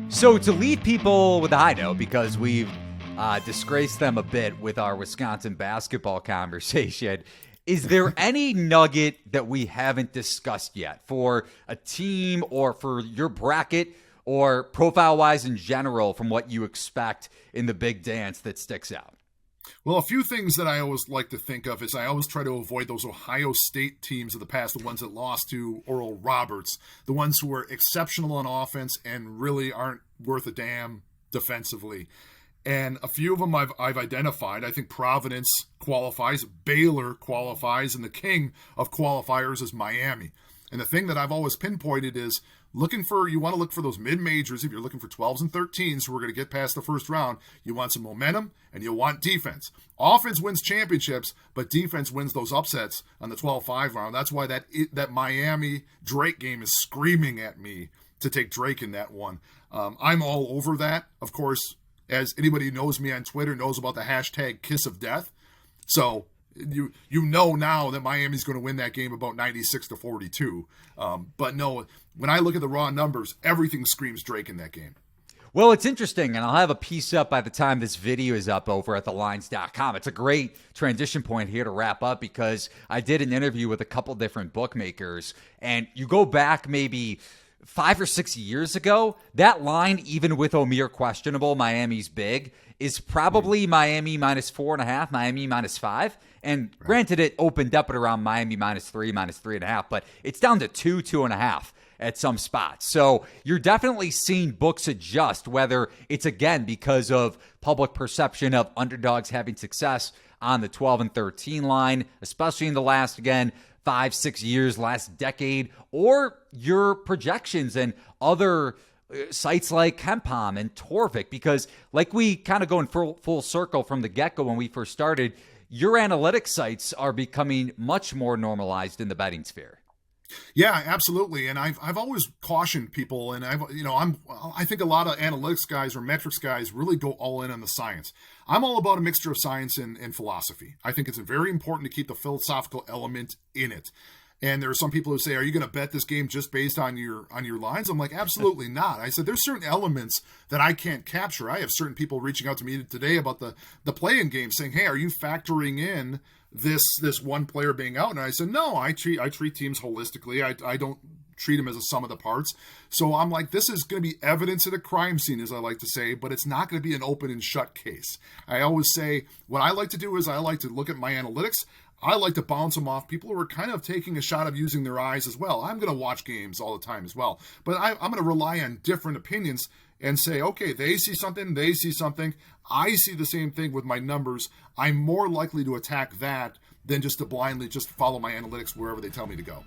So to leave people with a high note, because we've disgraced them a bit with our Wisconsin basketball conversation, is there any nugget that we haven't discussed yet for a team or for your bracket or profile-wise in general from what you expect in the big dance that sticks out? Well, a few things that I always like to think of is I always try to avoid those Ohio State teams of the past, the ones that lost to Oral Roberts, the ones who are exceptional on offense and really aren't worth a damn defensively. And a few of them I've identified. I think Providence qualifies, Baylor qualifies, and the king of qualifiers is Miami. And the thing that I've always pinpointed is you want to look for those mid-majors. If you're looking for 12s and 13s who are going to get past the first round, you want some momentum and you want defense. Offense wins championships, but defense wins those upsets on the 12-5 round. That's why that Miami-Drake game is screaming at me to take Drake in that one. I'm all over that. Of course, as anybody who knows me on Twitter knows about the hashtag kiss of death. So you know now that Miami's going to win that game about 96-42. But no, when I look at the raw numbers, everything screams Drake in that game. Well, it's interesting, and I'll have a piece up by the time this video is up over at thelines.com. It's a great transition point here to wrap up because I did an interview with a couple different bookmakers, and you go back maybe 5 or 6 years ago, that line, even with Omier questionable, Miami's big, is probably Miami -4.5, Miami -5. And granted, it opened up at around Miami -3, -3.5, but it's down to 2, 2.5 at some spots. So you're definitely seeing books adjust, whether it's, again, because of public perception of underdogs having success on the 12 and 13 line, especially in the last, again, 5, 6 years, last decade, or your projections and other sites like KenPom and Torvik, because like we kind of go in full circle from the get-go when we first started, your analytics sites are becoming much more normalized in the betting sphere. Yeah, absolutely. And I've always cautioned people, and I think a lot of analytics guys or metrics guys really go all in on the science. I'm all about a mixture of science and philosophy. I think it's very important to keep the philosophical element in it. And there are some people who say, are you going to bet this game just based on your lines? I'm like, absolutely not. I said, there's certain elements that I can't capture. I have certain people reaching out to me today about the play-in game saying, hey, are you factoring in this one player being out? And I said, no, I treat teams holistically. I don't treat them as a sum of the parts. So I'm like, this is going to be evidence at a crime scene, as I like to say, but it's not going to be an open and shut case. I always say what I like to do is I like to look at my analytics. I like to bounce them off people who are kind of taking a shot of using their eyes as well. I'm going to watch games all the time as well, but I'm going to rely on different opinions and say, okay, they see something, I see the same thing with my numbers. I'm more likely to attack that than just to blindly just follow my analytics wherever they tell me to go.